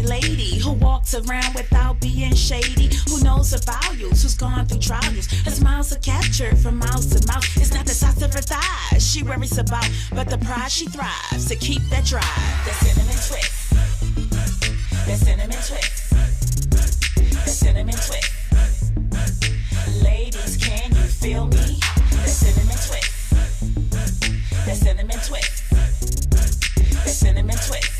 lady who walks around without being shady, who knows her values, who's gone through trials. Her smiles are captured from mouth to mouth. It's not the size of her thighs she worries about, but the pride she thrives to keep that drive. That cinnamon twist. That cinnamon twist. That cinnamon twist. Ladies, can you feel me? That cinnamon twist. That cinnamon twist. That cinnamon twist.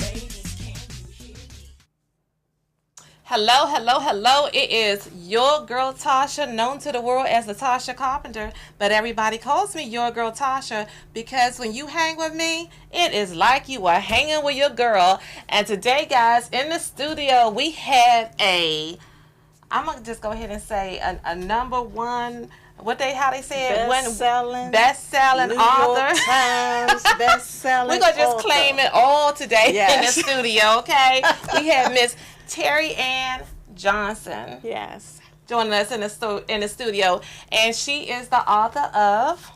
Ladies, can you hear me? Hello, hello, hello. It is your girl Tasha, known to the world as the Tasha Carpenter, but everybody calls me your girl Tasha because when you hang with me, it is like you are hanging with your girl. And today, guys, in the studio, we have I'm going to just go ahead and say a number one, how they say it? Best-selling New author. York Times best-selling We're going to just author. claim it all today in the Yes. studio, okay? We have Miss Terri Ann Johnson Yes. joining us in the studio, and she is the author of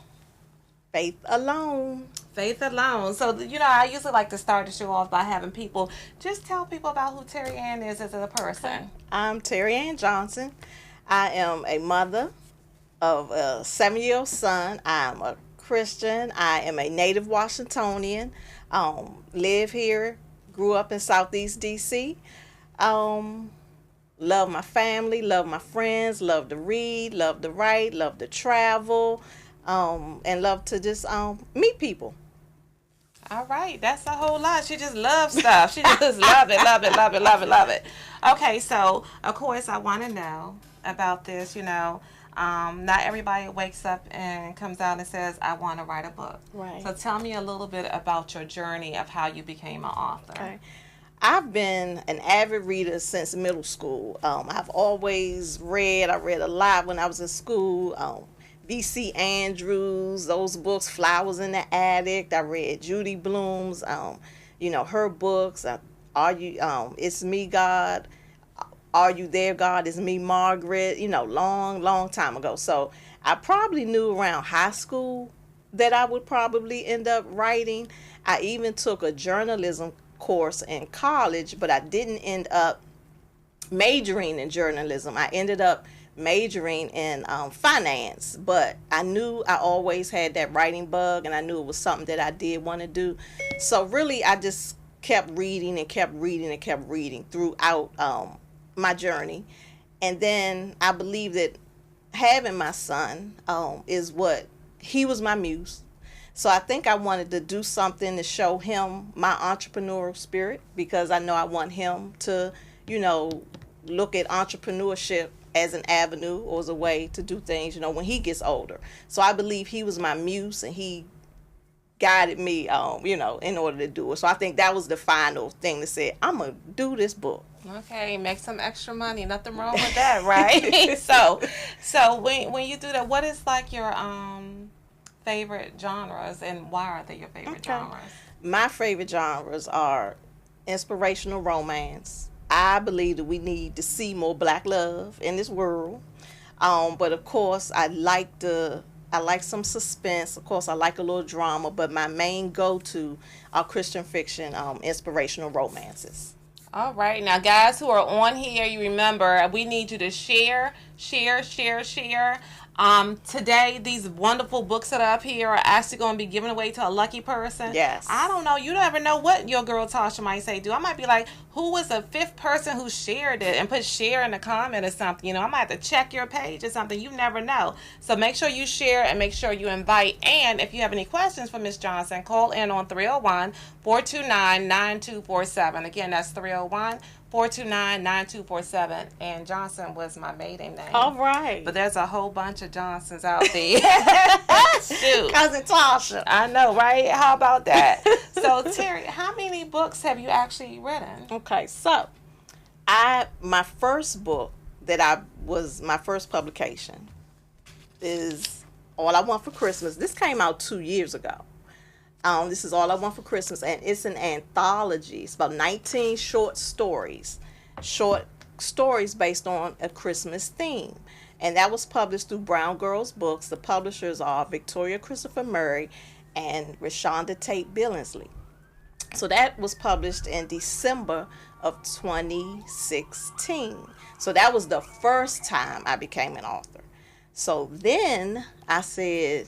Faith Alone. Faith Alone. So, I usually like to start the show off by having people just tell people about who Terri Ann is as a person. I'm Terri Ann Johnson. I am a mother of a 7-year-old son. I'm a Christian. I am a native Washingtonian. Live here. Grew up in Southeast D.C. Love my family. Love my friends. Love to read. Love to write. Love to travel. And love to just meet people. All right, that's a whole lot. She just loves stuff. She just love it. Okay, so of course I want to know about this. Not everybody wakes up and comes out and says, "I want to write a book." Right. So tell me a little bit about your journey of how you became an author. Okay. I've been an avid reader since middle school. I've always read. I read a lot when I was in school. V.C. Andrews, those books, Flowers in the Attic. I read Judy Blume's, her books. It's Me, God. Are You There, God? It's Me, Margaret. Long time ago. So I probably knew around high school that I would probably end up writing. I even took a journalism course in college, but I didn't end up majoring in journalism. I ended up majoring in finance, but I knew I always had that writing bug, and I knew it was something that I did want to do. So really, I just kept reading throughout my journey. And then I believe that having my son he was my muse. So I think I wanted to do something to show him my entrepreneurial spirit, because I know I want him to, look at entrepreneurship as an avenue or as a way to do things, when he gets older. So I believe he was my muse, and he guided me, in order to do it. So I think that was the final thing that said, I'm going to do this book. Okay, make some extra money. Nothing wrong with that, right? So when you do that, what is like your favorite genres, and why are they your favorite genres? My favorite genres are inspirational romance. I believe that we need to see more black love in this world. But of course, I like some suspense. Of course, I like a little drama, but my main go-to are Christian fiction, inspirational romances. All right. Now, guys who are on here, you remember, we need you to share. Today, these wonderful books that are up here are actually going to be given away to a lucky person. Yes. I don't know. You never know what your girl Tasha might say. I might be like, who was the 5th person who shared it, and put share in the comment or something. I might have to check your page or something. You never know. So make sure you share and make sure you invite. And if you have any questions for Miss Johnson, call in on 301-429-9247. Again, that's 301-429-9247. And Johnson was my maiden name. All right. But there's a whole bunch of Johnsons out there. Shoot. Cousin Tasha. I know, right? How about that? So, Terri, how many books have you actually written? Okay, so my first book my first publication is All I Want for Christmas. This came out 2 years ago. This is All I Want for Christmas, and it's an anthology. It's about 19 short stories based on a Christmas theme. And that was published through Brown Girls Books. The publishers are Victoria Christopher Murray and Rashonda Tate Billingsley. So that was published in December of 2016. So that was the first time I became an author. So then I said,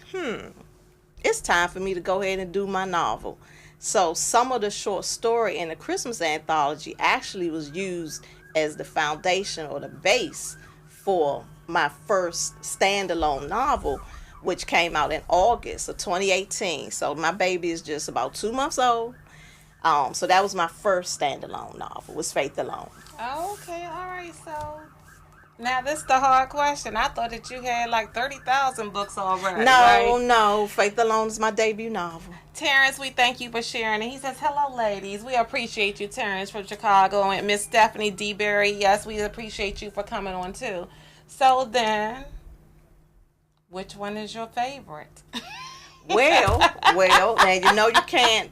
it's time for me to go ahead and do my novel. So some of the short story in the Christmas anthology actually was used as the foundation or the base for my first standalone novel, which came out in August of 2018. So my baby is just about 2 months old. So that was my first standalone novel, was Faith Alone. Okay, all right. So now this is the hard question. I thought that you had like 30,000 books already. No, Faith Alone is my debut novel. Terrence, we thank you for sharing. And he says, hello, ladies. We appreciate you, Terrence, from Chicago. And Miss Stephanie DeBerry, yes, we appreciate you for coming on, too. So then, which one is your favorite? Well, now you know you can't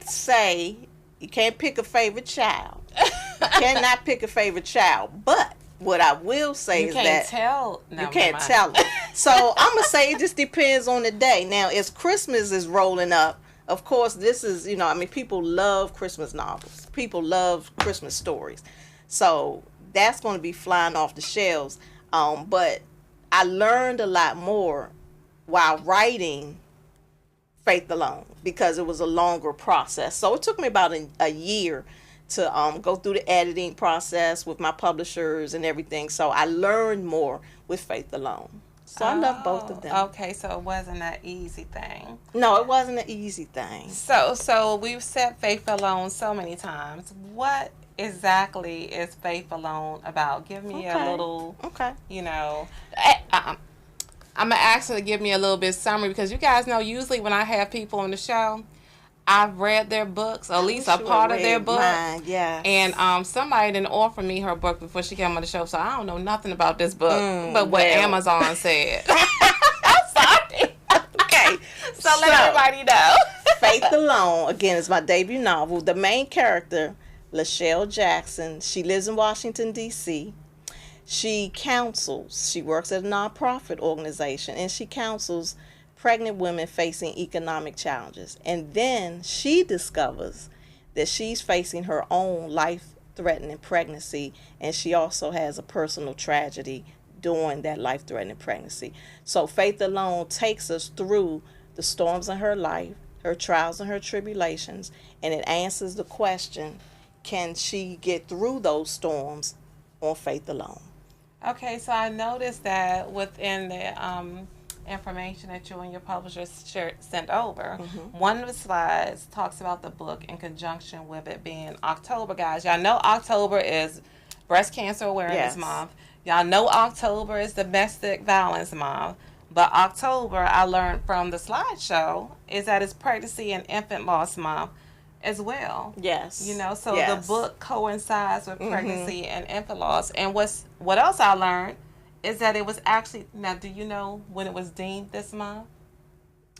pick a favorite child. You cannot pick a favorite child. But what I will say is that you can't tell them. So I'm going to say it just depends on the day. Now, as Christmas is rolling up, of course, this is, people love Christmas novels. People love Christmas stories. So that's going to be flying off the shelves. But I learned a lot more while writing Faith Alone because it was a longer process. So it took me about a year to go through the editing process with my publishers and everything. So I learned more with Faith Alone. So I love both of them. Okay, so it wasn't an easy thing. No, it wasn't an easy thing. So we've said Faith Alone so many times. What exactly is Faith Alone about? Give me a little, I'm going to ask her to give me a little bit summary because you guys know usually when I have people on the show, I've read their books, or at least a part of their book. Mine, yeah. And somebody didn't offer me her book before she came on the show, so I don't know nothing about this book but what Amazon said. I'm sorry. Okay. So let everybody know. Faith Alone, again, is my debut novel. The main character, Lachelle Jackson, she lives in Washington, D.C. She counsels. She works at a nonprofit organization, and she counsels pregnant women facing economic challenges. And then she discovers that she's facing her own life-threatening pregnancy, and she also has a personal tragedy during that life-threatening pregnancy. So Faith Alone takes us through the storms in her life, her trials and her tribulations, and it answers the question, can she get through those storms on Faith Alone? Okay, so I noticed that within the information that you and your publisher sent over, one of the slides talks about the book in conjunction with it being October, guys. Y'all know October is Breast Cancer Awareness Month. Y'all know October is Domestic Violence Month. But October, I learned from the slideshow, is that it's Pregnancy and Infant Loss Month as well. Yes. So the book coincides with pregnancy and infant loss. And what else I learned is that it was actually, now do you know when it was deemed this month?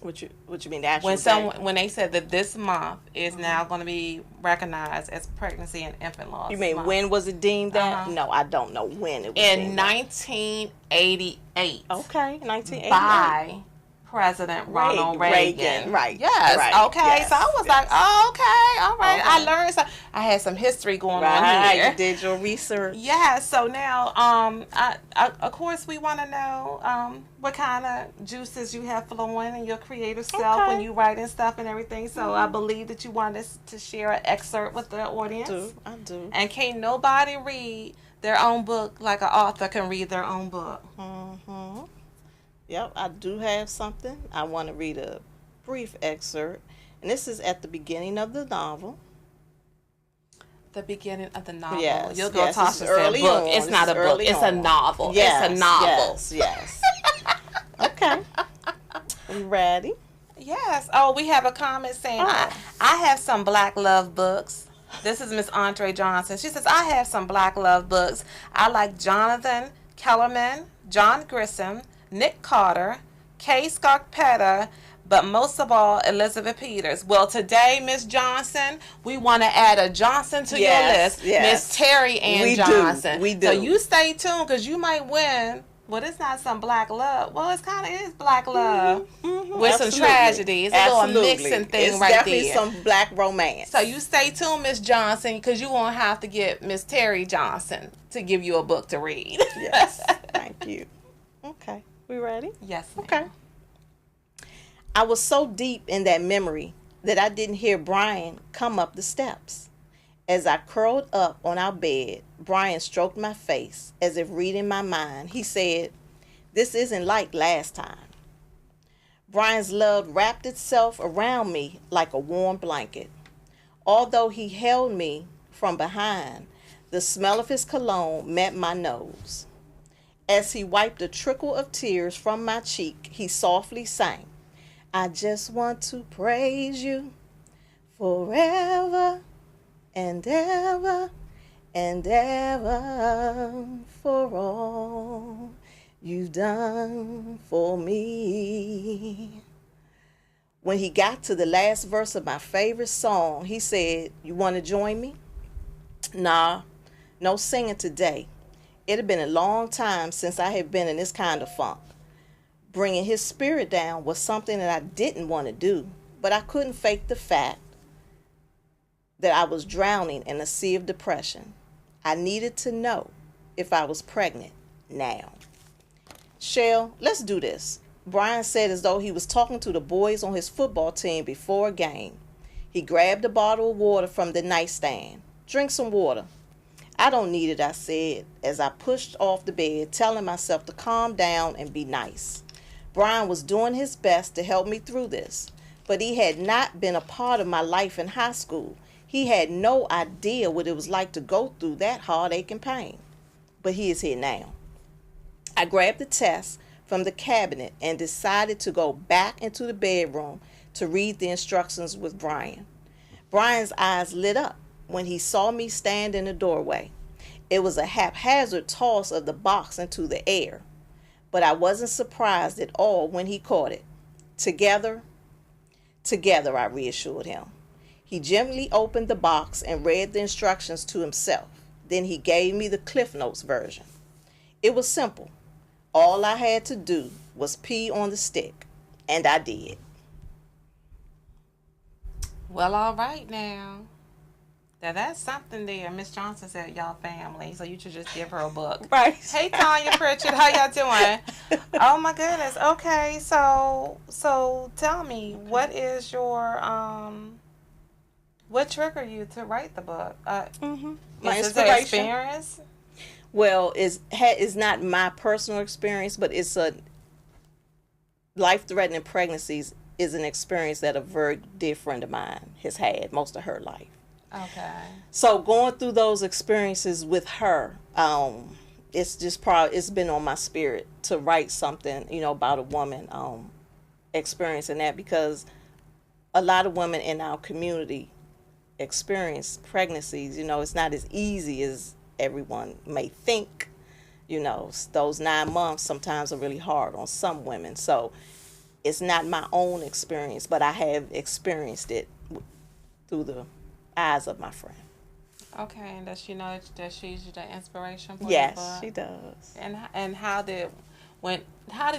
What you mean, the actual when they said that this month is now going to be recognized as pregnancy and infant loss. You mean month. When was it deemed that? No, I don't know when it was in 1988. Okay, 1988. By President Ronald Reagan. Right. Yes. Right. Okay. Yes. So I was like, oh, okay. All right. I learned some. I had some history going on here. You did your research. Yeah. So now, of course, we want to know what kind of juices you have flowing in your creative self when you write and stuff and everything. So I believe that you want us to share an excerpt with the audience. I do. And can't nobody read their own book like an author can read their own book. Mm-hmm. Yep, I do have something. I want to read a brief excerpt. And this is at the beginning of the novel. The beginning of the novel. Yes. You'll go Tasha said early book. On. It's not a book. It's a novel. Yes, it's a novel. Yes. Okay. You ready? Yes. Oh, we have a comment saying, I have some Black love books. This is Miss Andre Johnson. She says, I have some Black love books. I like Jonathan Kellerman, John Grissom, Nick Carter, Kay Scarpetta, but most of all, Elizabeth Peters. Well, today, Miss Johnson, we want to add a Johnson to your list. Yes. Miss Terri Ann Johnson. We do. So you stay tuned because you might win Well, it's not some black love. Well, it's kind of is black love with some Absolutely. tragedy. It's a little Absolutely. mixing thing it's right definitely there. some black romance. So you stay tuned, Miss Johnson, because you won't have to get Miss Terri Johnson to give you a book to read. Yes. Thank you. Okay. We ready? Yes, ma'am. Okay. I was so deep in that memory that I didn't hear Brian come up the steps. As I curled up on our bed, Brian stroked my face as if reading my mind. He said, "This isn't like last time." Brian's love wrapped itself around me like a warm blanket. Although he held me from behind, the smell of his cologne met my nose. As he wiped a trickle of tears from my cheek, he softly sang, "I just want to praise you forever and ever and ever for all you've done for me." When he got to the last verse of my favorite song, he said, "You want to join me?" Nah, no singing today. It had been a long time since I had been in this kind of funk. Bringing his spirit down was something that I didn't want to do, but I couldn't fake the fact that I was drowning in a sea of depression. I needed to know if I was pregnant now. "Shell, let's do this," Brian said as though he was talking to the boys on his football team before a game. He grabbed a bottle of water from the nightstand. "Drink some water." "I don't need it," I said as I pushed off the bed, telling myself to calm down and be nice. Brian was doing his best to help me through this, but he had not been a part of my life in high school. He had no idea what it was like to go through that heartache and pain. But he is here now. I grabbed the test from the cabinet and decided to go back into the bedroom to read the instructions with Brian. Brian's eyes lit up when he saw me stand in the doorway. It was a haphazard toss of the box into the air, but I wasn't surprised at all when he caught it. Together, I reassured him. He gently opened the box and read the instructions to himself. Then he gave me the Cliff Notes version. It was simple. All I had to do was pee on the stick, and I did. Well, all right now. Now that's something there. Miss Johnson said y'all family, so you should just give her a book. Right. Hey Tanya Pritchard, how y'all doing? Oh my goodness. Okay, so tell me, what is your what triggered you to write the book? My Is it an inspiration. experience? Well, it's not my personal experience, but it's a life-threatening pregnancies is an experience that a very dear friend of mine has had most of her life. Okay. So going through those experiences with her, it's just it's been on my spirit to write something, about a woman experiencing that, because a lot of women in our community experience pregnancies. It's not as easy as everyone may think. Those 9 months sometimes are really hard on some women. So it's not my own experience, but I have experienced it through the eyes of my friend. Okay, and does she know that she's the inspiration for Yes, the book? she does. And how did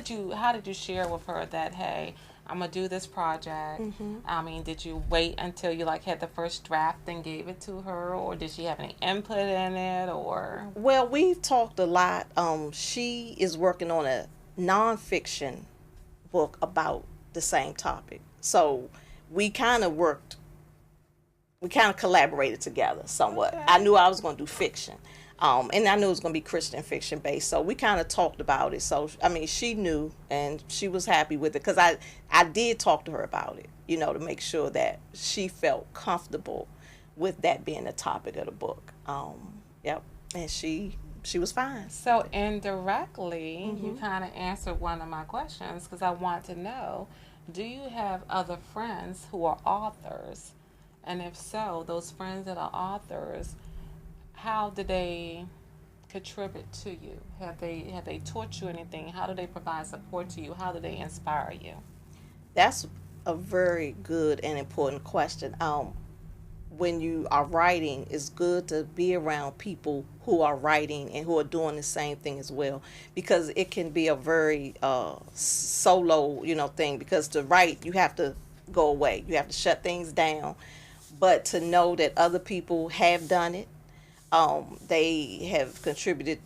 you share with her that, hey, I'm gonna do this project? Mm-hmm. I mean, did you wait until you had the first draft and gave it to her, or did she have any input in it, or? Well, we've talked a lot. She is working on a nonfiction book about the same topic, so we kind of collaborated together somewhat. Okay. I knew I was going to do fiction, and I knew it was going to be Christian fiction based, so we kind of talked about it. So, she knew, and she was happy with it, because I did talk to her about it, to make sure that she felt comfortable with that being the topic of the book. Yep, and she was fine. So indirectly, you kind of answered one of my questions, because I want to know, do you have other friends who are authors? And if so, those friends that are authors, how do they contribute to you? Have they taught you anything? How do they provide support to you? How do they inspire you? That's a very good and important question. when you are writing, it's good to be around people who are writing and who are doing the same thing as well, because it can be a very solo, thing. Because to write, you have to go away, you have to shut things down. But to know that other people have done it, they have contributed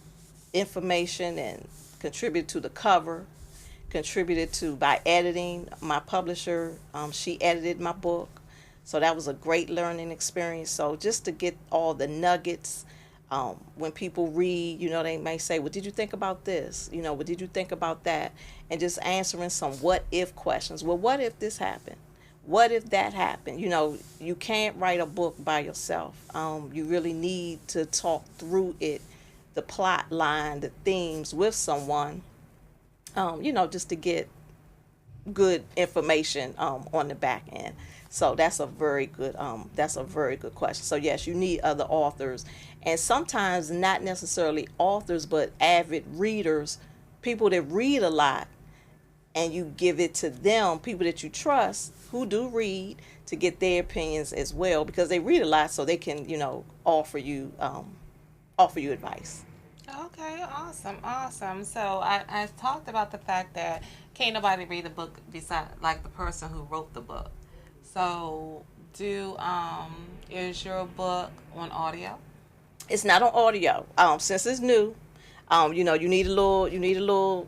information and contributed to the cover, contributed to by editing. My publisher, she edited my book. So that was a great learning experience. So just to get all the nuggets, when people read, they may say, well, did you think about this? What did you think about that? And just answering some what if questions. Well, what if this happened? What if that happened? You can't write a book by yourself. You really need to talk through it, the plot line, the themes with someone, just to get good information on the back end. So that's a very good question. So yes, you need other authors, and sometimes not necessarily authors, but avid readers, people that read a lot, and you give it to them, people that you trust who do read, to get their opinions as well, because they read a lot, so they can offer you advice. Okay, awesome. So I talked about the fact that can't nobody read the book beside like the person who wrote the book. So is your book on audio? It's not on audio. Since it's new, you need a little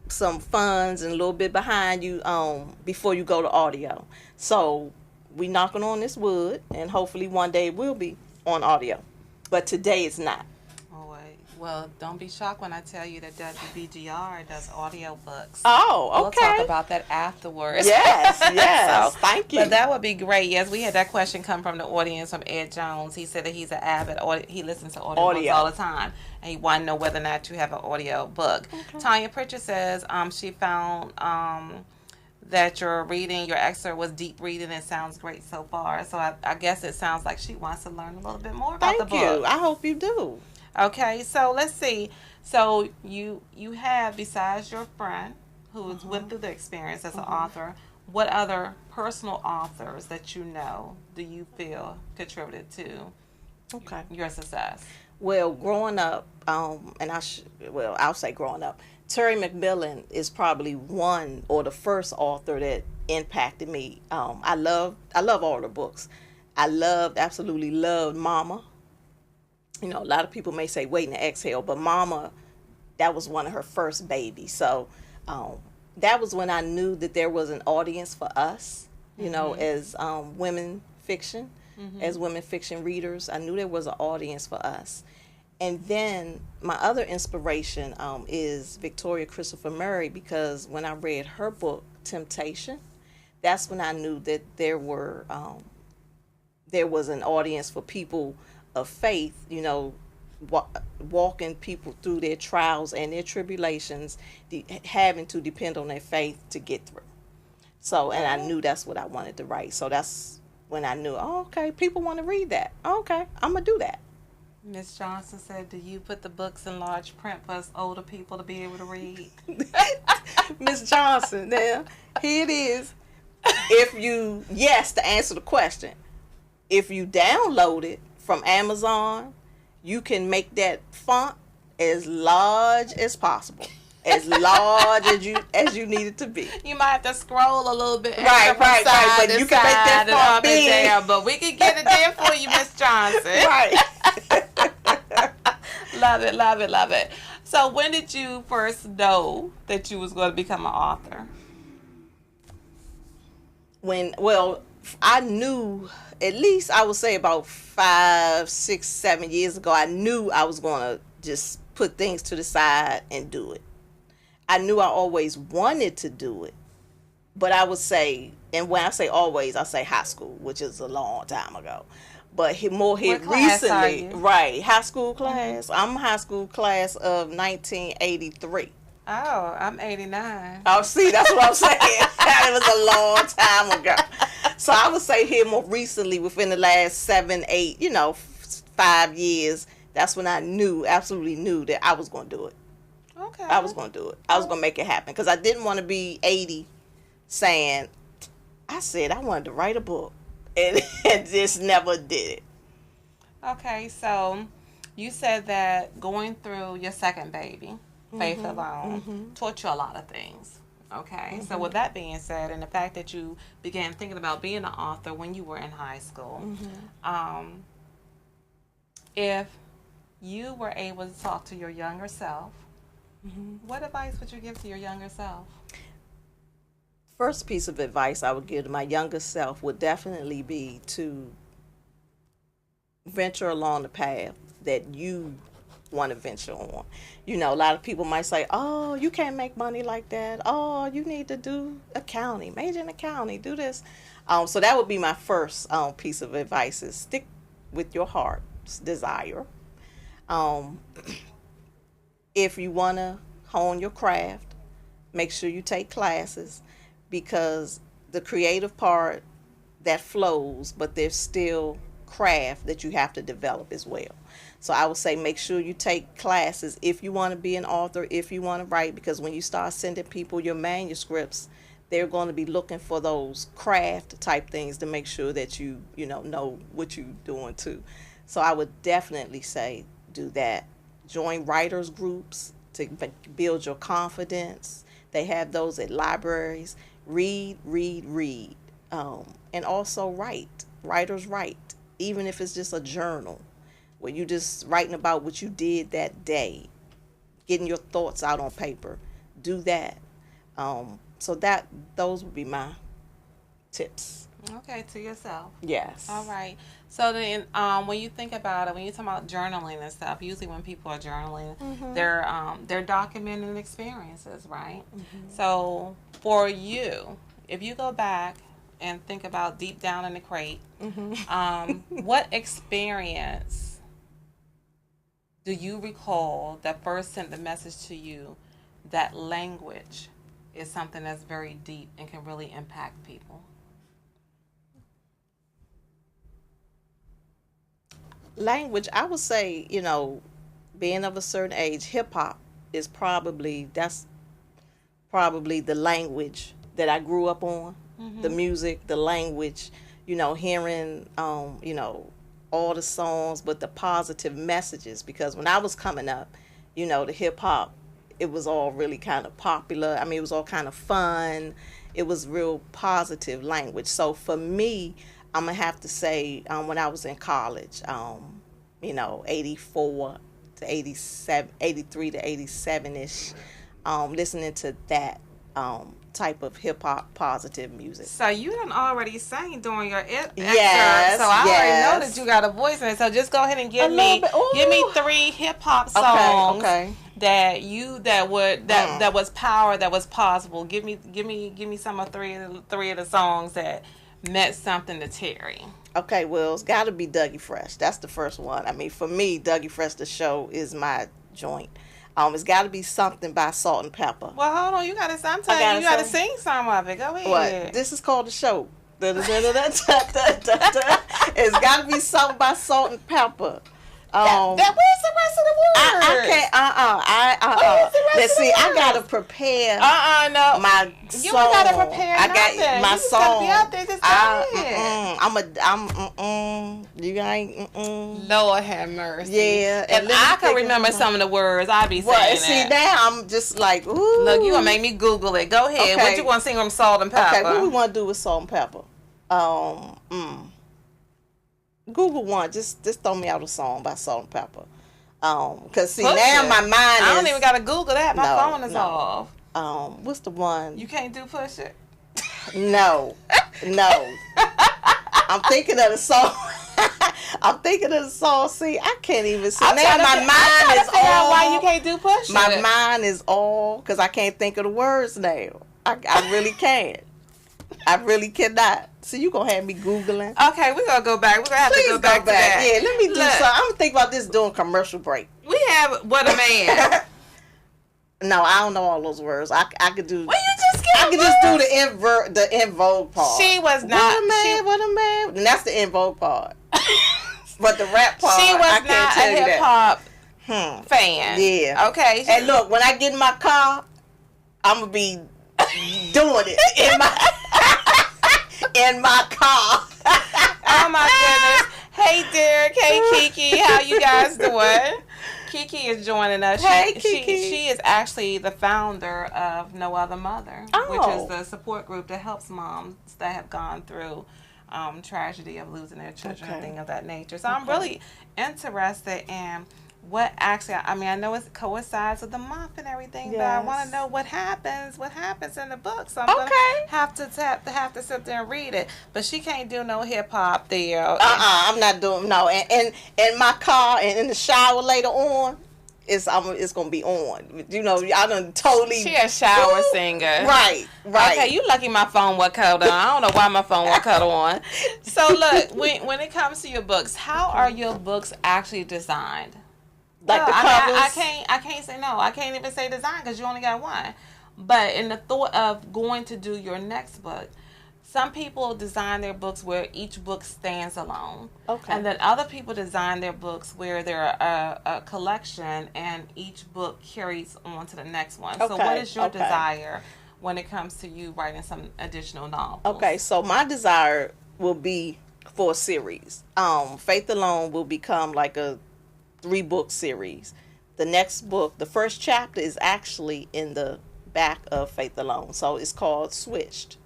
some funds and a little bit behind you before you go to audio. So we knocking on this wood, and hopefully one day it will be on audio. But today it's not. Well, don't be shocked when I tell you that WBGR does audiobooks. Oh, okay. We'll talk about that afterwards. Yes. So, thank you. But that would be great. Yes, we had that question come from the audience from Ed Jones. He said that he's an avid he listens to audiobooks all the time, and he wanted to know whether or not you have an audio book. Okay. Tanya Pritchard says she found that your excerpt was deep reading and sounds great so far. So I guess it sounds like she wants to learn a little bit more about the book. Thank you. I hope you do. Okay, so let's see. So you have, besides your friend who went through the experience as an author, what other personal authors that you know do you feel contributed to your success? Well, growing up, I'll say growing up, Terri McMillan is probably one or the first author that impacted me. I love all her books. I absolutely loved Mama. A lot of people may say Waiting to Exhale, but Mama, that was one of her first babies. So that was when I knew that there was an audience for us, as women fiction, as women fiction readers. I knew there was an audience for us. And then my other inspiration is Victoria Christopher Murray, because when I read her book, Temptation, that's when I knew that there was an audience for people of faith, walking people through their trials and their tribulations, having to depend on their faith to get through. So, and I knew that's what I wanted to write. So that's when I knew, people want to read that. Okay, I'm going to do that. Miss Johnson said, do you put the books in large print for us older people to be able to read? Miss Johnson, now, here it is. To answer the question, if you download it from Amazon, you can make that font as large as possible, as large as you need it to be. You might have to scroll a little bit right, but you can make that font big. Down, but we can get it there for you, Miss Johnson. Right. Love it. So when did you first know that you was going to become an author? I knew, at least I would say about 5, 6, 7 years ago, I knew I was going to just put things to the side and do it. I knew I always wanted to do it, but I would say, and when I say always, I say high school, which is a long time ago. But recently, right, high school class. Mm-hmm. I'm high school class of 1983. Oh, I'm 89. Oh, see, that's what I'm saying. It was a long time ago. So I would say here more recently, within the last 7, 8, 5 years, that's when I absolutely knew that I was going to do it. Okay. I was going to do it. I was going to make it happen, because I didn't want to be 80 saying, I said I wanted to write a book and just never did it. Okay, so you said that going through your second baby, Faith Alone, taught you a lot of things. Okay, so with that being said, and the fact that you began thinking about being an author when you were in high school, if you were able to talk to your younger self, what advice would you give to your younger self? First piece of advice I would give to my younger self would definitely be to venture along the path that you want to venture on. You know, a lot of people might say, oh, you can't make money like that. Oh, you need to do accounting, major in accounting, do this. So that would be my first piece of advice is stick with your heart's desire. If you want to hone your craft, make sure you take classes, because the creative part that flows, but there's still craft that you have to develop as well. So I would say make sure you take classes if you want to be an author, if you want to write, because when you start sending people your manuscripts, they're going to be looking for those craft type things to make sure that you know what you're doing too. So I would definitely say do that. Join writers groups to build your confidence. They have those at libraries. Read, and also write. Writers write, even if it's just a journal where you just writing about what you did that day, getting your thoughts out on paper. Do that. So those would be my tips. Okay, to yourself. Yes. All right. So then, when you think about it, when you talk about journaling and stuff, usually when people are journaling, they're documenting experiences, right? So for you, if you go back and think about deep down in the crate, what experience do you recall that first sent the message to you that language is something that's very deep and can really impact people? Language, I would say, being of a certain age, hip hop is probably the language that I grew up on. The music, the language, hearing, all the songs, but the positive messages. Because when I was coming up, the hip hop, it was all really kind of popular. I mean, it was all kind of fun. It was real positive language. So for me, I'm going to have to say when I was in college, 84 to 87, 83 to 87-ish, listening to that type of hip-hop positive music. So you done already sang during your excerpt. Yes, so I already know that you got a voice in it. So just go ahead and give me 3 hip-hop songs that was power, that was possible. Give me some of three of the songs that meant something to Terri. Okay, well, it's got to be Dougie Fresh. That's the first one. I mean, for me, Dougie Fresh, the show, is my joint. It's got to be something by Salt and Pepper. Well, hold on. You got to sing some of it. Go ahead. What? This is called the show. It's got to be something by Salt and Pepper. Where's the rest of the words? I can't. Let's see. I gotta prepare. No. My song. You ain't gotta prepare nothing. I got my you song. Gotta be out there. Just go I'm. You ain't. Lord have mercy. Yeah. If I could remember some of the words, I'd be saying that. See, now I'm just like, ooh. Look, you gonna make me Google it. Go ahead. Okay. What you want to sing from Salt and Pepper? Okay. What we want to do with Salt and Pepper? Google one. Just throw me out a song by Salt and Pepper. Cause see, now my mind is. I don't even gotta Google that. My phone is off. What's the one? You can't do Push It. No. I'm thinking of the song. See, I can't even see. Now my mind is all. Why you can't do Push It? My mind is all because I can't think of the words now. I really can't. I really cannot. So you gonna have me Googling? Okay, we're gonna go back. We're gonna have to go back to that. Yeah, let me do something. I'm gonna think about this during commercial break. We have What a Man. No, I don't know all those words. I could do. Well, you just get. I could just do the in vogue part. She was not. What a man. And that's the in vogue part. But the rap part, she was I can't not tell a you hip hop fan. Yeah. Okay. And look, when I get in my car, I'm gonna be doing it in my car. Hey Derek, hey Kiki, how you guys doing? Kiki is joining us. Hey, Kiki. She is actually the founder of No Other Mother, which is the support group that helps moms that have gone through tragedy of losing their children and things of that nature. So I'm really interested in what actually, I mean, I know it coincides with the month and everything, but I want to know what happens in the book. So I'm going to have to sit there and read it. But she can't do no hip hop there. I'm not doing, no. And in my car and in the shower later on, it's gonna be on. You know, I done totally. She a shower singer. Right. Okay, you lucky my phone was cut on. I don't know why my phone was cut on. So look, when it comes to your books, how are your books actually designed? Like the covers? I can't say no. I can't even say design because you only got one. But in the thought of going to do your next book, some people design their books where each book stands alone. Okay. And then other people design their books where they're a collection and each book carries on to the next one. So what is your desire when it comes to you writing some additional novels? Okay, so my desire will be for a series. Faith Alone will become like a 3-book series. The next book, the first chapter, is actually in the back of Faith Alone. So it's called Switched.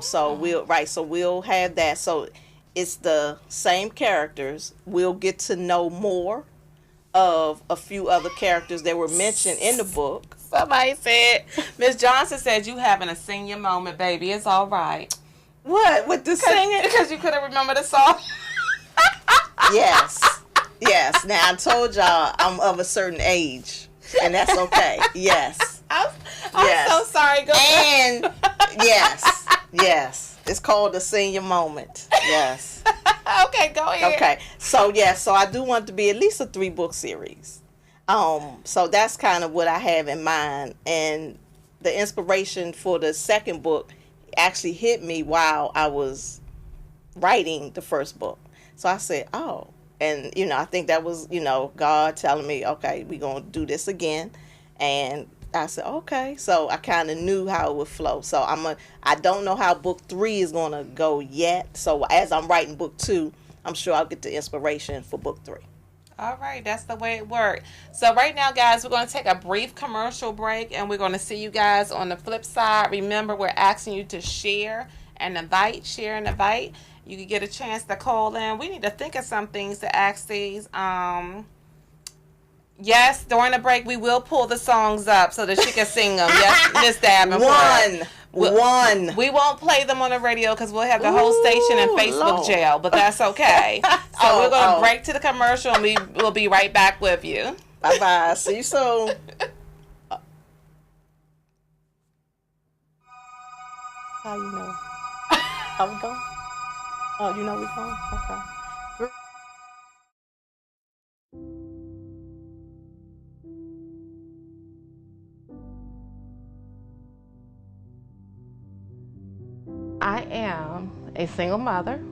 So we'll have that. So it's the same characters. We'll get to know more of a few other characters that were mentioned in the book. Somebody said, Miss Johnson said, you having a senior moment, baby. It's all right. What? With the singing? Because you couldn't remember the song. Yes. Now, I told y'all I'm of a certain age, and that's okay. Yes. I'm so sorry. Go and yes. It's called the senior moment. Yes. Okay, go ahead. Okay. So I do want it to be at least a 3-book series. So that's kind of what I have in mind. And the inspiration for the second book actually hit me while I was writing the first book. So I said, oh. And, I think that was, God telling me, okay, we're going to do this again. And I said, okay. So I kind of knew how it would flow. So I don't know how book 3 is going to go yet. So as I'm writing book 2, I'm sure I'll get the inspiration for book 3. All right, that's the way it worked. So right now, guys, we're going to take a brief commercial break, and we're going to see you guys on the flip side. Remember, we're asking you to share and invite. You can get a chance to call in. We need to think of some things to ask these. Yes, during the break, we will pull the songs up so that she can sing them. Yes, Miss Davenport. One. We won't play them on the radio because we'll have the whole station in Facebook jail, but that's okay. So we're going to break to the commercial, and we will be right back with you. Bye-bye. See you soon. How you know? Are we going? Oh, you know we're going? Okay. I am a single mother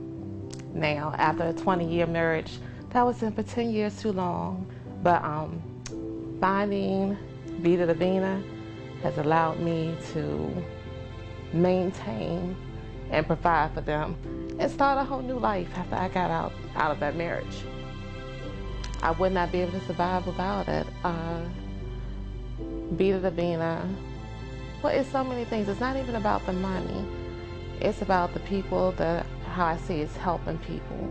now after a 20-year marriage that was in for 10 years too long. But finding Vita Davina has allowed me to maintain and provide for them and start a whole new life after I got out of that marriage. I would not be able to survive without it. Vita Davina, well, it's so many things. It's not even about the money. It's about the people, how I see it's helping people.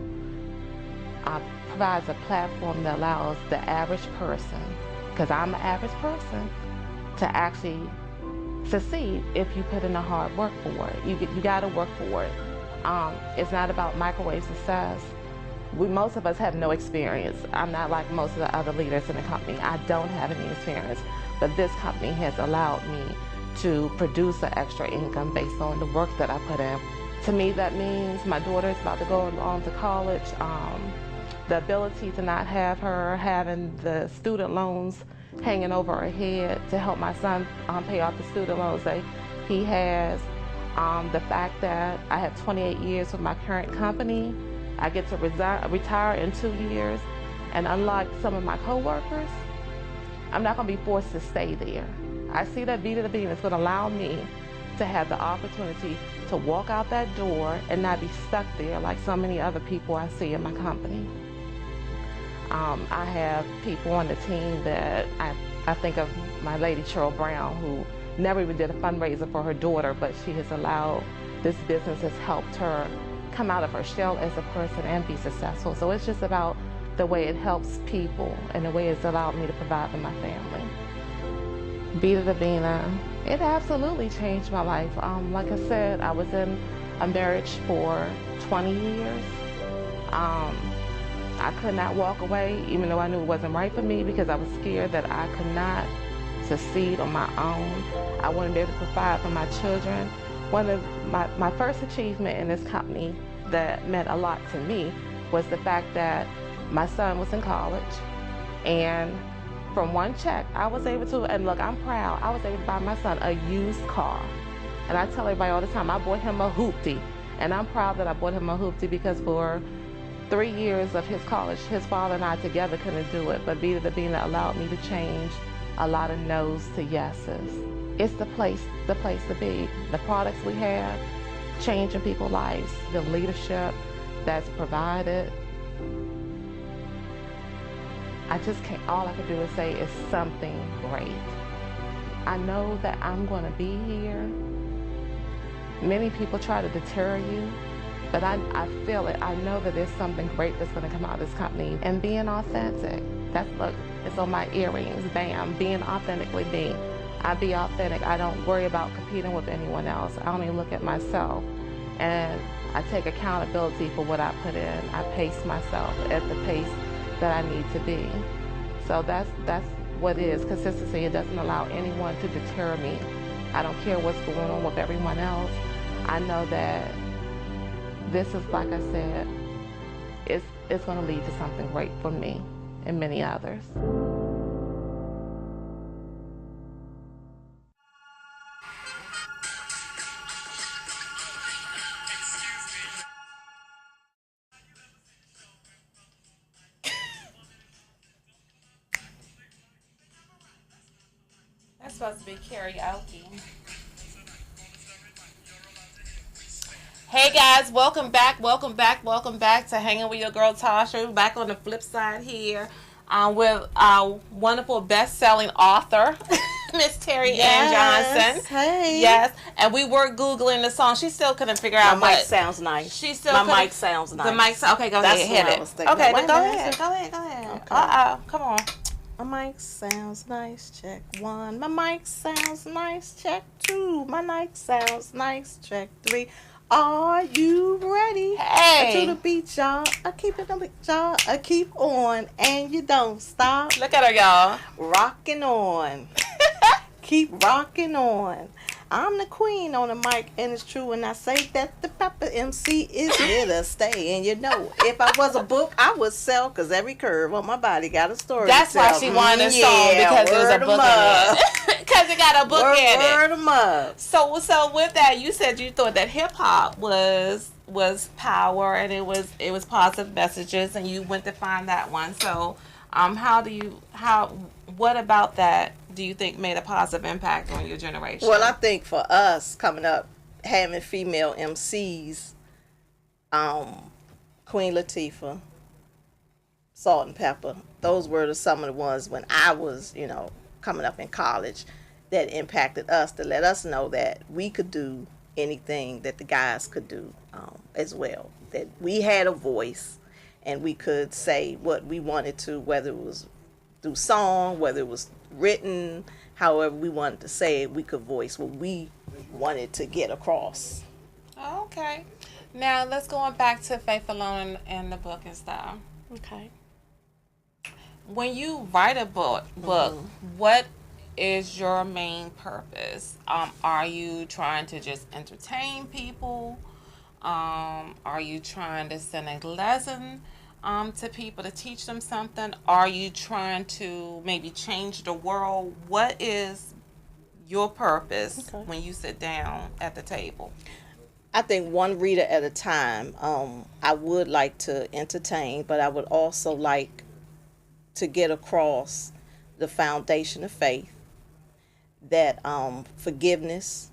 Provides a platform that allows the average person, because I'm an average person, to actually succeed if you put in the hard work for it. You got to work for it. It's not about microwave success. Most of us have no experience. I'm not like most of the other leaders in the company. I don't have any experience, but this company has allowed me to produce an extra income based on the work that I put in. To me, that means my daughter is about to go on to college. The ability to not have her having the student loans hanging over her head to help my son pay off the student loans that he has. The fact that I have 28 years with my current company. I get to retire in 2 years. And unlike some of my coworkers, I'm not going to be forced to stay there. I see that Vita Davina is going to allow me to have the opportunity to walk out that door and not be stuck there like so many other people I see in my company. I have people on the team that I think of my lady Cheryl Brown, who never even did a fundraiser for her daughter, but she has allowed, this business has helped her come out of her shell as a person and be successful. So it's just about the way it helps people and the way it's allowed me to provide for my family. Beta the Bina, it absolutely changed my life. Like I said, I was in a marriage for 20 years. I could not walk away, even though I knew it wasn't right for me, because I was scared that I could not succeed on my own. I wouldn't be able to provide for my children. One of my first achievement in this company that meant a lot to me was the fact that my son was in college, and from one check, I was able to, and look, I'm proud, I was able to buy my son a used car. And I tell everybody all the time, I bought him a hoopty. And I'm proud that I bought him a hoopty, because for 3 years of his college, his father and I together couldn't do it. But Beta the Bina allowed me to change a lot of no's to yeses. It's the place to be. The products we have, changing people's lives, the leadership that's provided. I just can't, all I can do is say is something great. I know that I'm going to be here. Many people try to deter you, but I feel it. I know that there's something great that's going to come out of this company. And being authentic, that's, look, it's on my earrings, bam, being authentically me. I be authentic. I don't worry about competing with anyone else. I only look at myself. And I take accountability for what I put in. I pace myself at the pace that I need to be. So that's what it is, consistency. It doesn't allow anyone to deter me. I don't care what's going on with everyone else. I know that this is, like I said, it's going to lead to something great for me and many others. That's supposed to be karaoke. Hey guys, welcome back to Hanging with Your Girl Tasha. Back on the flip side here with our wonderful best-selling author, Miss Terri Ann Johnson. Hey. Yes, and we were Googling the song. She still couldn't figure out My what. mic sounds nice. She still My mic sounds nice. The mic. Okay, go That's ahead, what hit I was it. thinking. Okay, Wait then a minute. go ahead. Okay. Come on. My mic sounds nice, check 1. My mic sounds nice, check 2. My mic sounds nice, check 3. Are you ready? Hey. To the beat, y'all. I keep it on the beat, y'all. I keep on, and you don't stop. Look at her, y'all. Rocking on. Keep rocking on. I'm the queen on the mic, and it's true when I say that the Pepper MC is here to stay. And you know, if I was a book, I would sell, because every curve on my body got a story. That's to why tell. she wanted this song, because there's a book in it. Because it got a book in it. Word 'em up. So with that, you said you thought that hip hop was power, and it was positive messages, and you went to find that one. So, what about that do you think made a positive impact on your generation? Well, I think for us coming up, having female MCs, Queen Latifah, Salt and Pepper, those were some of the ones when I was, coming up in college that impacted us, to let us know that we could do anything that the guys could do as well. That we had a voice and we could say what we wanted to, whether it was through song, whether it was written, however we wanted to say it, we could voice what we wanted to get across. Okay. Now let's go on back to Faith Alone and the book and stuff. Okay. When you write a book, what is your main purpose? Are you trying to just entertain people? Are you trying to send a lesson to people to teach them something? Are you trying to maybe change the world? What is your purpose when you sit down at the table? I think one reader at a time. I would like to entertain, but I would also like to get across the foundation of faith, that forgiveness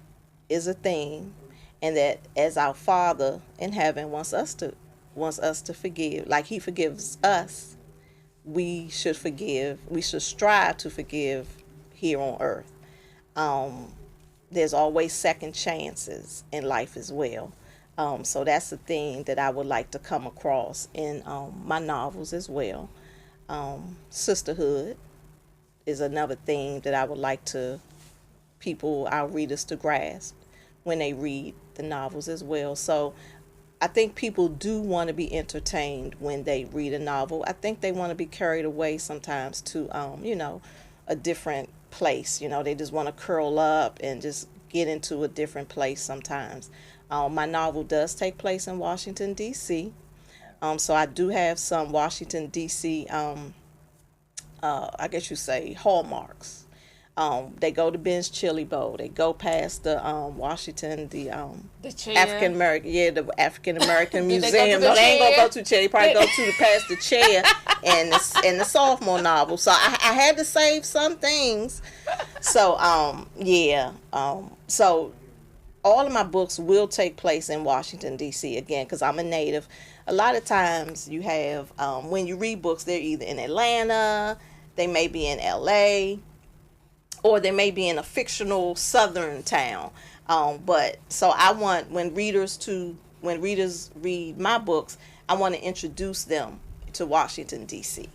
is a thing, and that as our Father in heaven wants us to forgive, like He forgives us, we should forgive. We should strive to forgive here on earth. There's always second chances in life as well. So that's the thing that I would like to come across in my novels as well. Sisterhood is another thing that I would like our readers to grasp when they read the novels as well. So I think people do want to be entertained when they read a novel. I think they want to be carried away sometimes to, a different place. They just want to curl up and just get into a different place sometimes. My novel does take place in Washington, D.C., so I do have some Washington, D.C., I guess you say, hallmarks. They go to Ben's Chili Bowl. They go past the Washington, the African American, the African American Museum. No, they ain't gonna go to the chair. They probably go to past the chair and the sophomore novel. So I had to save some things. So so all of my books will take place in Washington, D.C. again, because I'm a native. A lot of times you have when you read books, they're either in Atlanta, they may be in L.A., or they may be in a fictional southern town. But so I want when readers read my books, I want to introduce them to Washington, D.C.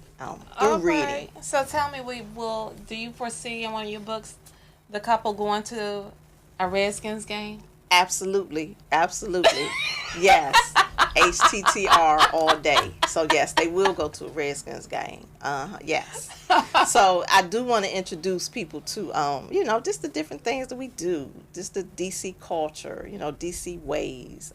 Through reading. So tell me, do you foresee in one of your books the couple going to a Redskins game? Absolutely. Yes. HTTR all day. So yes, they will go to a Redskins game. Yes. So I do want to introduce people to just the different things that we do, just the DC culture, DC ways.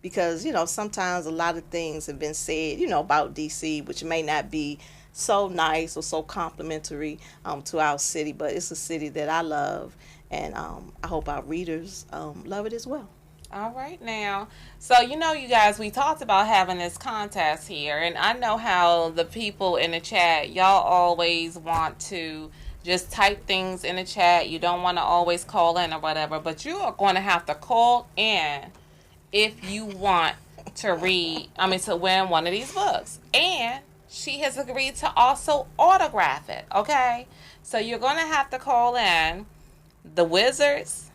Because sometimes a lot of things have been said, about DC, which may not be so nice or so complimentary to our city, but it's a city that I love, and I hope our readers love it as well. All right now. So, you guys, we talked about having this contest here, and I know how the people in the chat, y'all always want to just type things in the chat. You don't want to always call in or whatever, but you are going to have to call in if you want to win one of these books. And she has agreed to also autograph it, okay? So you're going to have to call in the Wizards.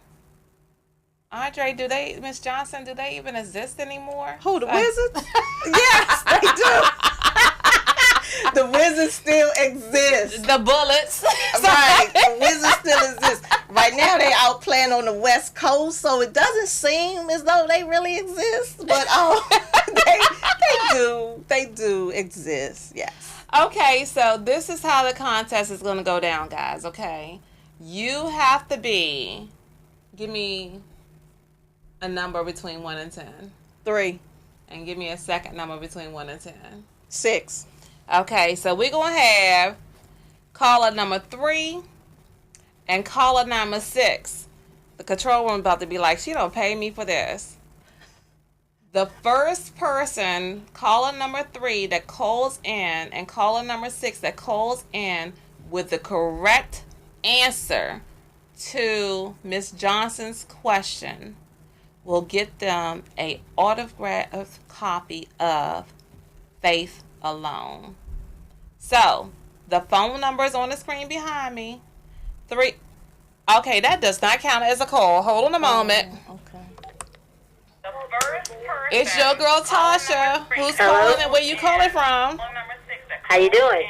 Andre, Miss Johnson, do they even exist anymore? Who, the Wizards? Yes, they do. The Wizards still exist. The Bullets. Right, the Wizards still exist. Right now they're out playing on the West Coast, so it doesn't seem as though they really exist. But they do exist, yes. Okay, so this is how the contest is going to go down, guys, okay? You have to give me a number between 1 and 10. 3. And give me a second number between 1 and 10. 6. Okay, so we're going to have caller number 3 and caller number 6. The control room about to be like, she don't pay me for this. The first person, caller number 3 that calls in, and caller number 6 that calls in with the correct answer to Miss Johnson's question will get them a autographed copy of Faith Alone. So, the phone number is on the screen behind me. 3. Okay, that does not count as a call. Hold on a moment. Okay. The first person. It's your girl Tasha. Who's calling and where you calling from? How you doing?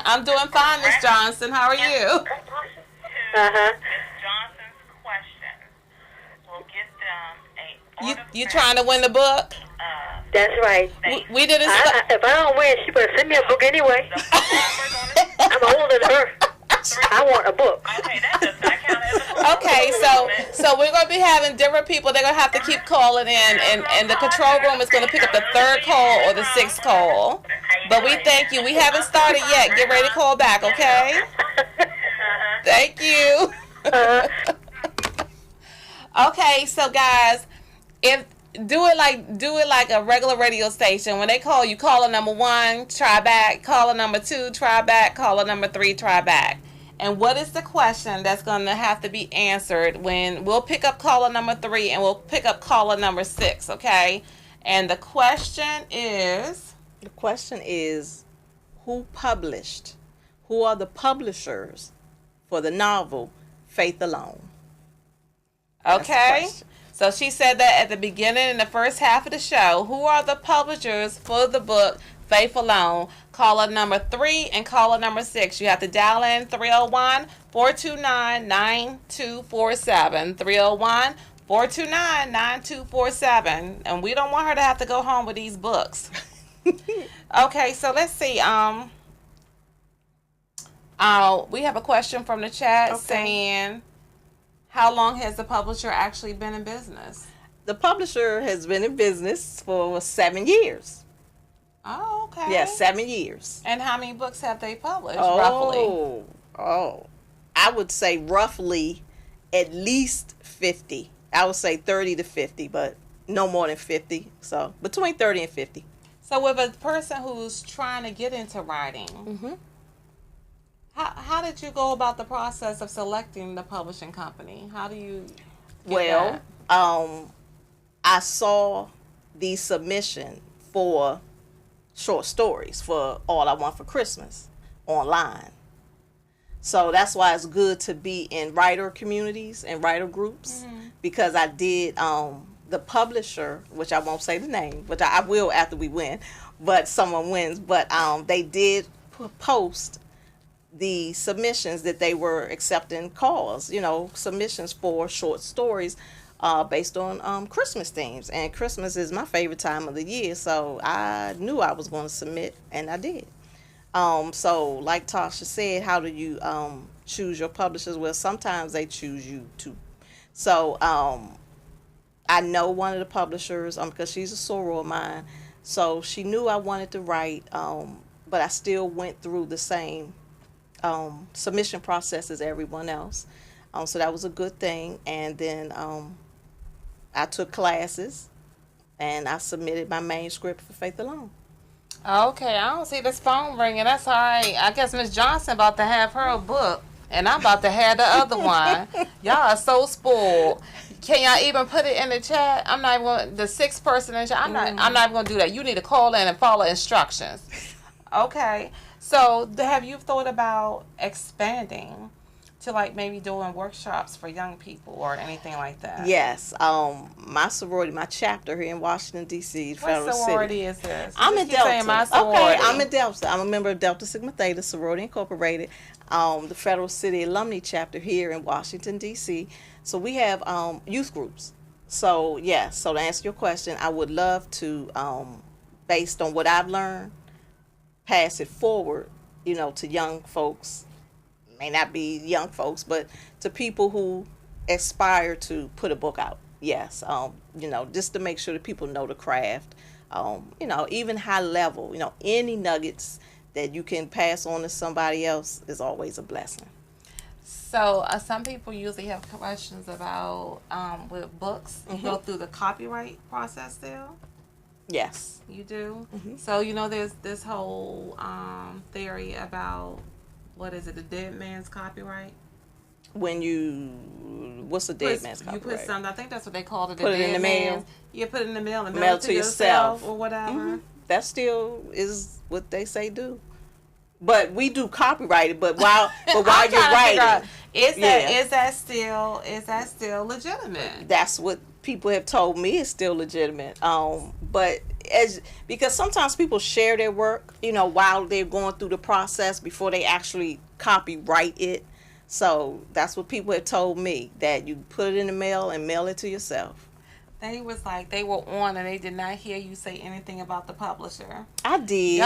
I'm doing fine, Miss Johnson. How are you? Uh-huh. Johnson's question will get them a. You trying to win the book? That's right. We didn't. If I don't win, she better send me a book anyway. I'm older than her. I want a book. Okay, that does not count as a book. Okay, so we're gonna be having different people. They're gonna have to keep calling in, and the control room is gonna pick up the 3rd call or the 6th call. But we thank you. We haven't started yet. Get ready to call back, okay? Thank you. Okay, so guys, do it like a regular radio station. When they call you, caller number 1, try back. Caller number 2, try back. Caller number 3, try back. And what is the question that's going to have to be answered when we'll pick up caller number 3 and we'll pick up caller number 6, okay? And the question is... The question is, who are the publishers for the novel Faith Alone? Okay. So she said that at the beginning in the first half of the show. Who are the publishers for the book Faith Alone? Caller number 3 and caller number 6. You have to dial in 301-429-9247. 301-429-9247. And we don't want her to have to go home with these books. Okay, so let's see. We have a question from the chat saying, how long has the publisher actually been in business? The publisher has been in business for 7 years. Oh, okay. Yeah, 7 years. And how many books have they published, roughly? I would say roughly at least 50. I would say 30 to 50, but no more than 50. So between 30 and 50. So with a person who's trying to get into writing, how did you go about the process of selecting the publishing company? How do you get that? I saw the submission for short stories for All I Want for Christmas online. So that's why it's good to be in writer communities and writer groups, because I did the publisher, which I won't say the name, but I will after we win, but someone wins. But they did post the submissions that they were accepting calls, submissions for short stories based on Christmas themes. And Christmas is my favorite time of the year, so I knew I was going to submit, and I did. So like Tasha said, how do you choose your publishers? Well, sometimes they choose you too. So I know one of the publishers because she's a soror of mine, so she knew I wanted to write, but I still went through the same submission process as everyone else. So that was a good thing. And then I took classes, and I submitted my manuscript for Faith Alone. Okay, I don't see this phone ringing. That's all right. I guess Miss Johnson about to have her book, and I'm about to have the other one. Y'all are so spoiled. Can y'all even put it in the chat? I'm not even the 6th person in the chat. I'm not even gonna do that. You need to call in and follow instructions. Okay. So have you thought about expanding to like maybe doing workshops for young people or anything like that? Yes. My sorority, my chapter here in Washington, D.C. What sorority is this? I'm in Delta. Okay, I'm in Delta. I'm a member of Delta Sigma Theta Sorority Incorporated, the Federal City Alumni chapter here in Washington, D.C. So we have youth groups. So, yes. So to answer your question, I would love to, based on what I've learned, pass it forward, to young folks. May not be young folks, but to people who aspire to put a book out. Yes, just to make sure that people know the craft. Even high level, any nuggets that you can pass on to somebody else is always a blessing. So some people usually have questions about with books. You go through the copyright process still? Yes. You do? So, there's this whole theory about, what is it, the dead man's copyright? What's the dead man's copyright? You put something, I think that's what they call it. Put it in the mail. You put it in the mail and mail it to yourself or whatever. That still is what they say do. But we do copyrighted. But while you're writing, is that still legitimate? That's what people have told me is still legitimate. But because sometimes people share their work, while they're going through the process before they actually copyright it. So that's what people have told me, that you put it in the mail and mail it to yourself. They was like, they were on and they did not hear you say anything about the publisher. I did.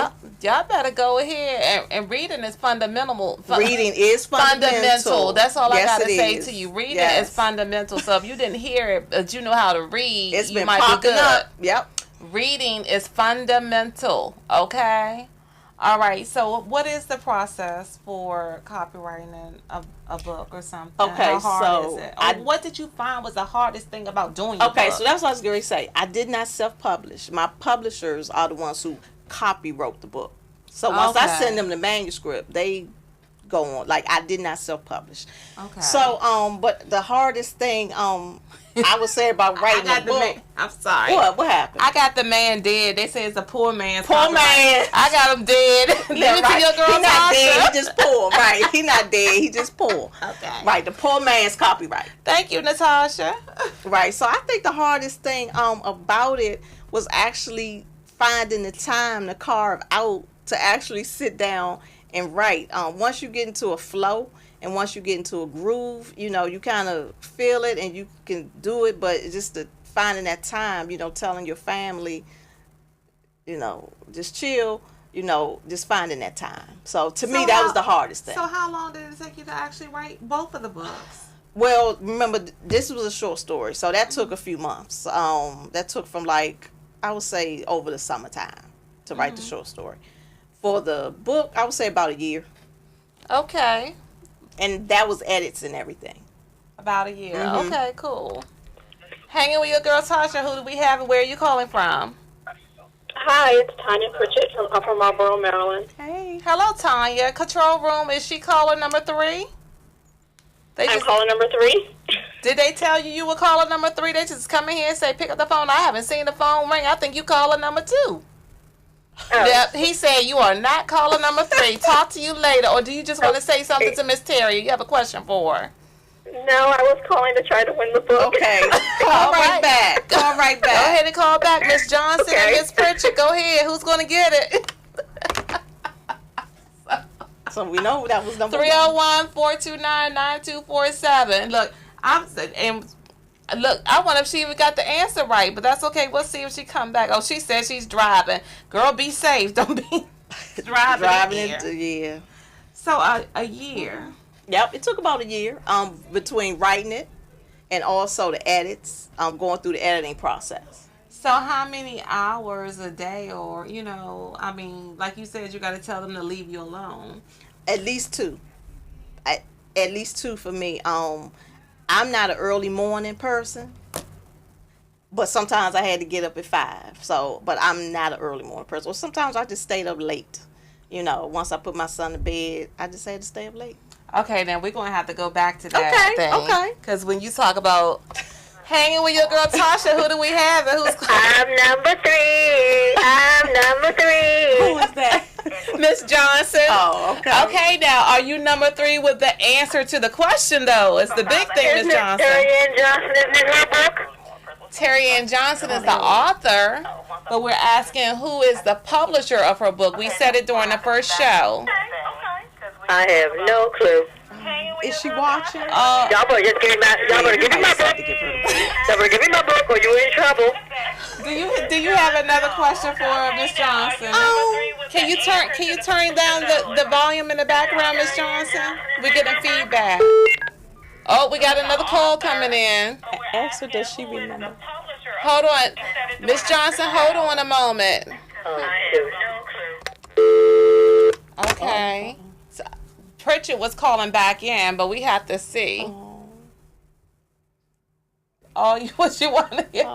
Y'all better go ahead and reading is fundamental. Reading is fundamental. That's all I got to say to you. Reading is fundamental. So if you didn't hear it, but you know how to read, you might be good. Up. Yep. Reading is fundamental. Okay. All right. So what is the process for copyrighting a book or something? Okay. How hard is it? What did you find was the hardest thing about doing your book? So that's what I was going to say. I did not self-publish. My publishers are the ones who copywrote the book. So once I send them the manuscript, they go on. Like, I did not self-publish. Okay. So, but the hardest thing, I would say about writing a book. I'm sorry. What happened? I got the man dead. They say it's a poor man's Poor copyright. man. I got him dead. Leave it to your girl, He not dead. Tasha. He just poor. Right. He not dead. He just poor. Okay. Right. The poor man's copyright. Thank you, Natasha. Right. So I think the hardest thing about it was actually finding the time to carve out to actually sit down and write. Once you get into a flow and once you get into a groove, you know, you kind of feel it and you can do it, but it's just finding that time, you know, telling your family, you know, just chill, you know, just finding that time. So to me, that was the hardest thing. So how long did it take you to actually write both of the books? Well, remember, this was a short story, so that took a few months. That took from, like, I would say over the summertime to write the short story. For the book, I would say about a year. Okay. And that was edits and everything. About a year. Okay, cool. Hanging with your girl Tasha. Who do we have and where are you calling from? Hi, it's Tanya Pritchett from Upper Marlboro, Maryland. Hey. Hello, Tanya. Control room. Is she caller number 3? I'm caller number 3. Did they tell you were caller number 3? They just come in here and say, pick up the phone. I haven't seen the phone ring. I think you caller number 2. Oh. Yep, he said you are not caller number 3. Talk to you later. Or do you just want to say something to Miss Terri? You have a question for her. No, I was calling to try to win the book. Okay. Call right back. Call right Go back. ahead and call back, Miss Johnson and Okay. Miss Pritchett. Go ahead. Who's going to get it? So we know that was number 301-429-9247. Look, I wonder if she even got the answer right, but that's okay. We'll see if she come back. Oh, she said she's driving. Girl, be safe. Don't be driving in here. Yeah. So a year. Yep, it took about a year between writing it and also the edits, going through the editing process. So how many hours a day, or, you know, I mean, like you said, you got to tell them to leave you alone. At least 2. At least 2 for me. I'm not an early morning person, but sometimes I had to get up at 5. So, but I'm not an early morning person. Well, sometimes I just stayed up late. You know, once I put my son to bed, I just had to stay up late. Okay, then we're going to have to go back to that thing. Okay. Because when you talk about hanging with your girl Tasha, who do we have and who's I'm number 3. I'm number 3. Who is that? Miss Johnson? Oh, okay. Okay, now, are you number 3 with the answer to the question, though? It's the big thing, Miss Isn't it Johnson. Terri Ann Johnson, isn't it her book? Terri Ann Johnson is the author, but we're asking who is the publisher of her book. We said it during the first show. I have no clue. Is she watching? Y'all better just give me my, y'all better give me my book. Y'all better give me my book or you're in trouble. Do you have another question for Miss Johnson? Can you turn down the volume in the background, Miss Johnson? We're getting feedback. Oh, we got another call coming in. Ask her, does she remember? Hold on. Miss Johnson, hold on a moment. Oh, shoot. Okay. So, Pritchett was calling back in, but we have to see. What you want to hear?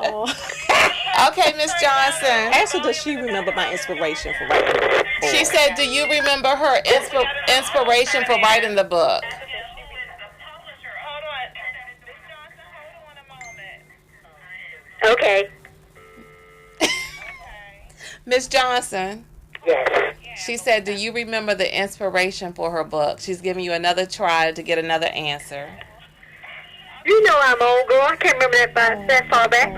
Okay, Miss Johnson. Ask her, does she remember my inspiration for writing the book? She said, do you remember her inspiration for writing the book? Okay. Miss Johnson. Yes. She said, do you remember the inspiration for her book? She's giving you another try to get another answer. You know I'm old, girl. I can't remember that far back.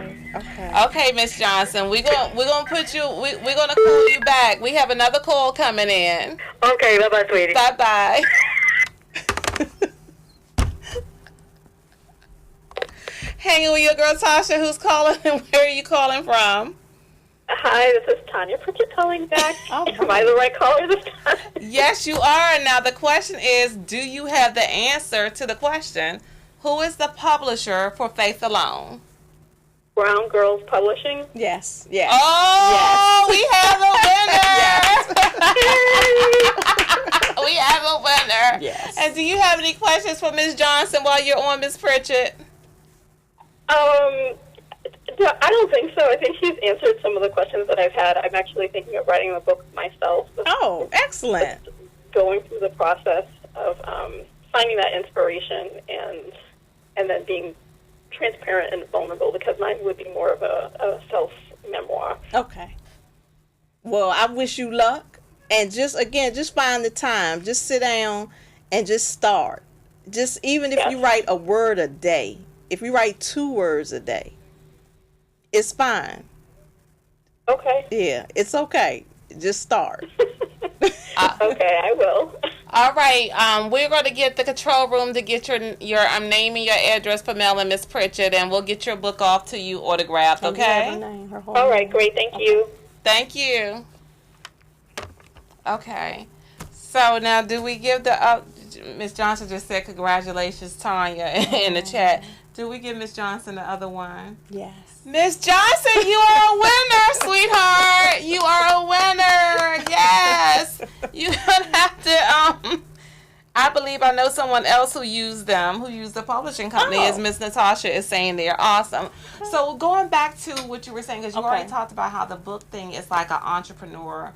Okay, Miss Johnson, we're gonna put you. We're gonna call you back. We have another call coming in. Okay, bye bye, sweetie. Bye bye. Hanging with your girl Tasha, who's calling, and where are you calling from? Hi, this is Tanya Pritchett calling back. Am I the right caller this time? Yes, you are. Now the question is, do you have the answer to the question? Who is the publisher for Faith Alone? Brown Girls Publishing. Yes. Yes. Oh, yes. we have a winner. We have a winner. Yes. And do you have any questions for Miss Johnson while you're on, Miss Pritchett? I don't think so. I think she's answered some of the questions that I've had. I'm actually thinking of writing a book myself. Oh, excellent. Going through the process. of finding that inspiration and then being transparent and vulnerable, because mine would be more of a self memoir. Okay. Well, I wish you luck, and just find the time. Just sit down and just start. Just even if you write a word a day, if you write 2 words a day, it's fine. Okay. Yeah, it's okay. Just start. Okay, I will. All right, we're going to get the control room to get your name and your address for Mel and Miss Pritchard, and we'll get your book off to you autographed, okay? All right, great, thank you. Thank you. Okay. So now, do we give the Miss Johnson just said congratulations, Tanya, in the chat. Do we give Miss Johnson the other one? Yes. Miss Johnson, you are a winner, sweetheart. You are a winner. Yes. You're gonna have to I believe I know someone else who used the publishing company, as Miss Natasha is saying there. Awesome. So going back to what you were saying, because you already talked about how the book thing is like an entrepreneur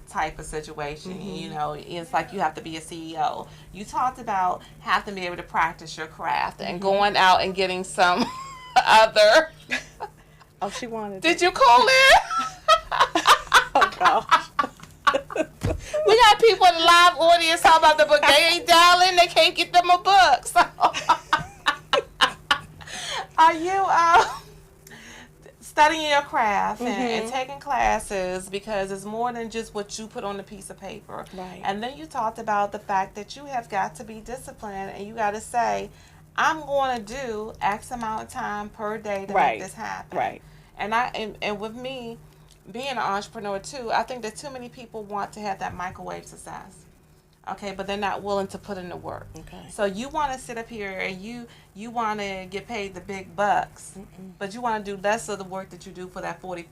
type of situation. You know, it's like you have to be a CEO. You talked about having to be able to practice your craft and going out and getting some other. Oh, she wanted. Did you call in? Oh gosh. We got people in the live audience talking about the book. They ain't dialing. They can't get them a book. So, are you studying your craft and taking classes, because it's more than just what you put on a piece of paper? Right. And then you talked about the fact that you have got to be disciplined, and you got to say, I'm going to do X amount of time per day to make this happen. Right. And with me being an entrepreneur too, I think that too many people want to have that microwave success. Okay, but they're not willing to put in the work. Okay. So you want to sit up here and you want to get paid the big bucks, but you want to do less of the work that you do for that 40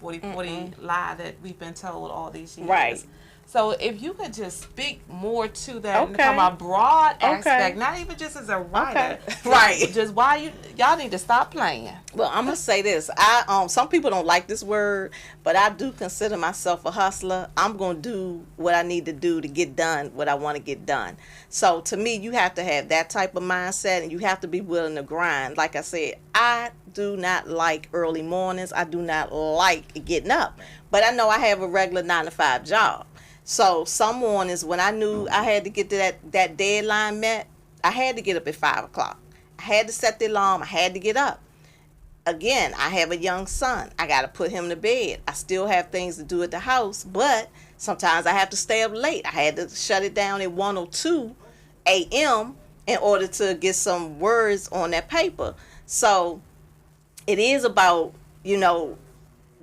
lie that we've been told all these years. Right. So if you could just speak more to that from a broad aspect, not even just as a writer, right? Just why y'all need to stop playing. Well, I'm gonna say this. I some people don't like this word, but I do consider myself a hustler. I'm gonna do what I need to do to get done what I want to get done. So to me, you have to have that type of mindset, and you have to be willing to grind. Like I said, I do not like early mornings. I do not like getting up, but I know I have a regular 9-to-5 job. So some mornings when I knew I had to get to that deadline met, I had to get up at 5 o'clock. I had to set the alarm. I had to get up. Again, I have a young son. I got to put him to bed. I still have things to do at the house, but sometimes I have to stay up late. I had to shut it down at 1:02 a.m. in order to get some words on that paper. So it is about,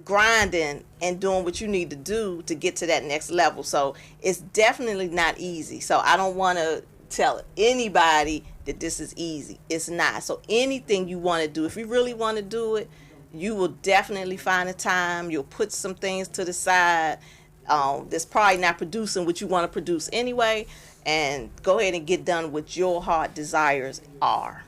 grinding and doing what you need to do to get to that next level. So it's definitely not easy. So I don't want to tell anybody that this is easy. It's not. So anything you want to do, if you really want to do it, you will definitely find a time. You'll put some things to the side that's probably not producing what you want to produce anyway, and go ahead and get done what your heart desires are.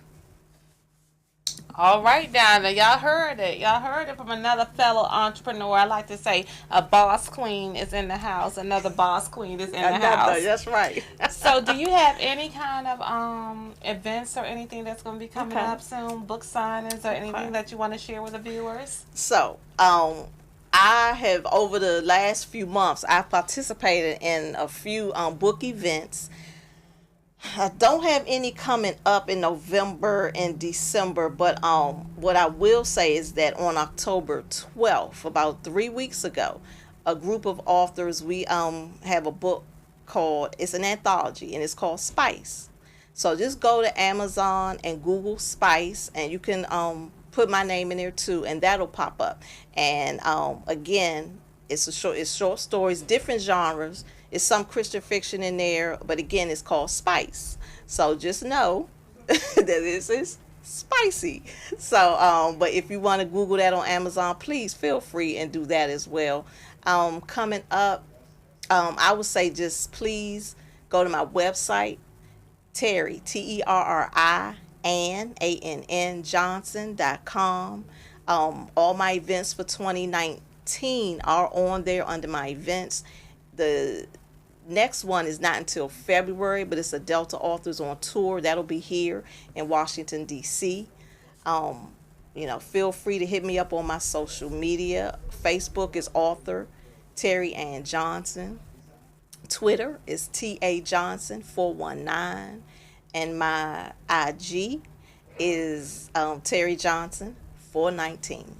All right, now y'all heard it. Y'all heard it from another fellow entrepreneur. I like to say a boss queen is in the house. Another boss queen is in the house. That's right. So do you have any kind of events or anything that's going to be coming up soon? Book signings or anything that you want to share with the viewers? So, I have, over the last few months, I've participated in a few book events. I don't have any coming up in November and December, but what I will say is that on October 12th, about 3 weeks ago, a group of authors, we have a book called, it's an anthology, and it's called Spice. So just go to Amazon and Google Spice, and you can put my name in there too, and that'll pop up. And again, it's short stories, different genres. It's some Christian fiction in there, but again, it's called Spice. So just know that this is spicy. So, but if you want to Google that on Amazon, please feel free and do that as well. Coming up, I would say just please go to my website, Terri, Terri, Ann Johnson.com. All my events for 2019 are on there under my events. The next one is not until February, but it's a Delta Authors on Tour. That'll be here in Washington, D.C. Feel free to hit me up on my social media. Facebook is author Terri Ann Johnson. Twitter is T.A. Johnson 419. And my IG is Terri Johnson 419.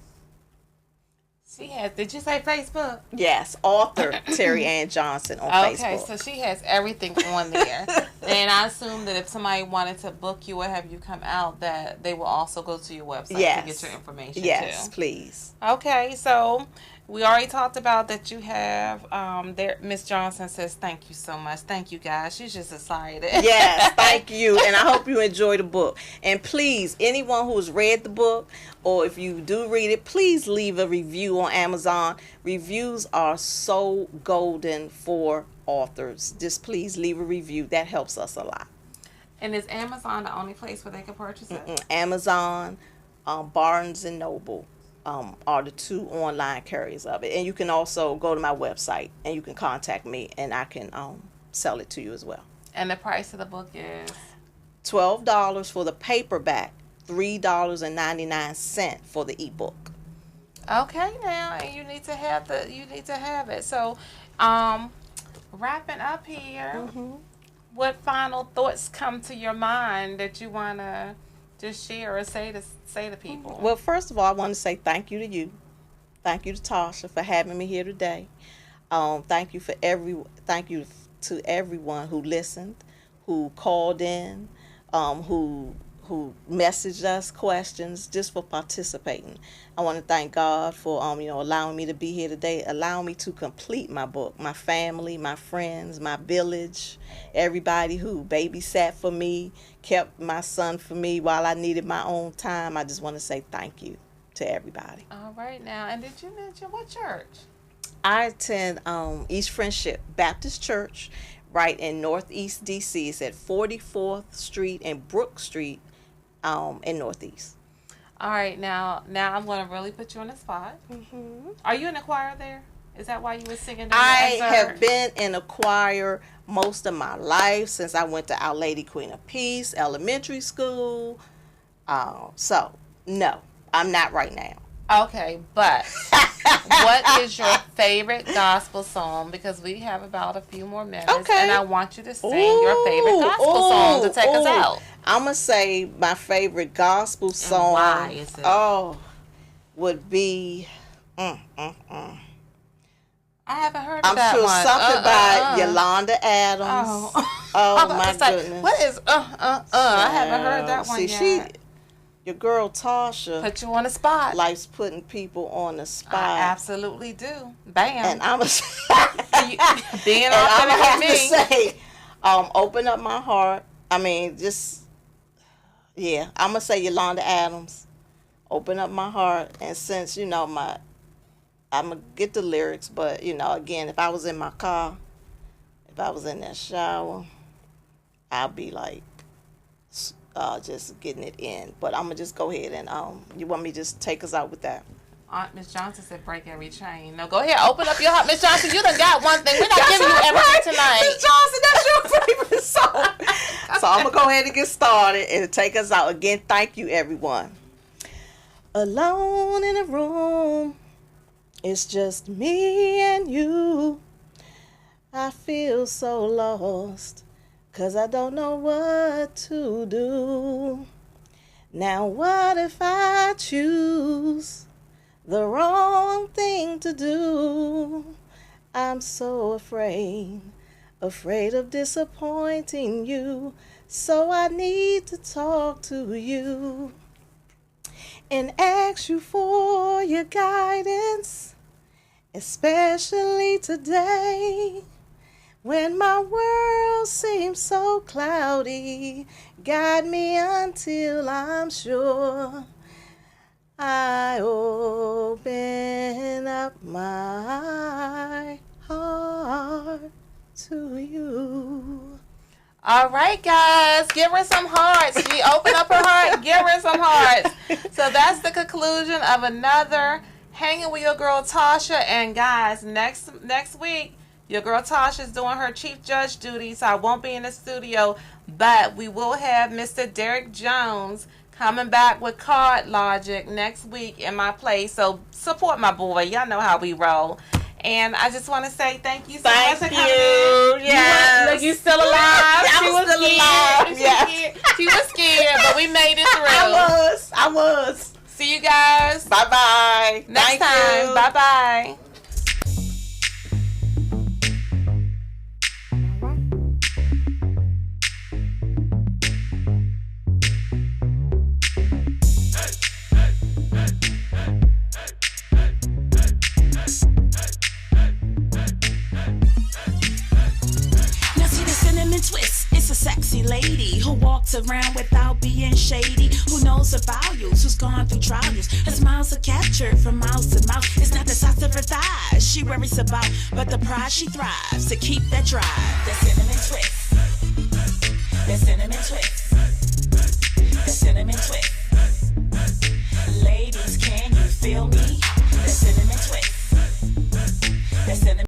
She has, did you say Facebook? Yes, author Terri Ann Johnson on Facebook. Okay, so she has everything on there. And I assume that if somebody wanted to book you or have you come out, that they will also go to your website to get your information Yes, too. please. Okay, so we already talked about that you have, there. Miss Johnson says, thank you so much. Thank you, guys. She's just excited. Yes, thank you. And I hope you enjoy the book. And please, anyone who's read the book, or if you do read it, please leave a review on Amazon. Reviews are so golden for authors. Just please leave a review. That helps us a lot. And is Amazon the only place where they can purchase it? Amazon, Barnes and Noble are the two online carriers of it. And you can also go to my website and you can contact me and I can sell it to you as well. And the price of the book is $12 for the paperback, $3.99 for the ebook. okay. Now, and you need to have it. So, wrapping up here, what final thoughts come to your mind that you want to just share or say to people? Well, first of all, I want to say thank you to you. Thank you to Tasha for having me here today. Thank you to everyone who listened, who called in, who messaged us questions, just for participating. I want to thank God for allowing me to be here today, allowing me to complete my book, my family, my friends, my village, everybody who babysat for me, kept my son for me while I needed my own time. I just want to say thank you to everybody. All right now, and did you mention what church? I attend East Friendship Baptist Church right in Northeast DC. It's at 44th Street and Brook Street in Northeast. All right, now I'm going to really put you on the spot. Are you in the choir there? Is that why you were singing? I have been in a choir most of my life since I went to Our Lady Queen of Peace elementary school. So, no, I'm not right now. Okay, but what is your favorite gospel song? Because we have about a few more minutes, and I want you to sing your favorite gospel song to take us out. I'm going to say my favorite gospel song. And why is it? Would be... I haven't heard of that one. I'm sure something by Yolanda Adams. Oh my goodness. What is I haven't heard that one yet. Your girl Tasha put you on the spot. Likes putting people on the spot. I absolutely do. Bam. And I'm being and I'm gonna have me. to say, open up my heart. I mean, I'm gonna say Yolanda Adams. Open up my heart, and since I'm gonna get the lyrics, but again, if I was in my car, if I was in that shower, I'll be like just getting it in. But I'm gonna just go ahead and you want me to just take us out with that? Aunt Miss Johnson said break every chain. No, go ahead, open up your heart. Miss Johnson, you done got one thing. We're not giving you everything tonight. Miss Johnson, that's your favorite song. So I'm gonna go ahead and get started and take us out. Again, thank you everyone. Alone in a room, it's just me and you. I feel so lost, 'cause I don't know what to do. Now what if I choose the wrong thing to do? I'm so afraid of disappointing you. So I need to talk to you and ask you for your guidance, especially today when my world seems so cloudy. Guide me until I'm sure I open up my heart to you. All right, guys, give her some hearts. She opened up her heart. Give her some hearts. So that's the conclusion of another Hanging with Your Girl Tasha. And guys, next week, Your girl Tasha's doing her chief judge duty, so I won't be in the studio. But we will have Mr. Derek Jones coming back with Card Logic next week in my place. So support my boy. Y'all know how we roll. And I just want to say thank you so much for coming in. Yes. You still alive? I was still alive. Yes. She was scared, but we made it through. I was. See you guys. Bye-bye. Next time. Bye-bye. Now see the cinnamon twist. It's a sexy lady who walks around without being shady, who knows her values, who's gone through trials. Her smiles are captured from mouth to mouth. It's not the size of her thighs she worries about, but the pride she thrives to keep that drive. That cinnamon twist. That cinnamon twist. That cinnamon twist. Ladies, can you feel me? That cinnamon twist. That cinnamon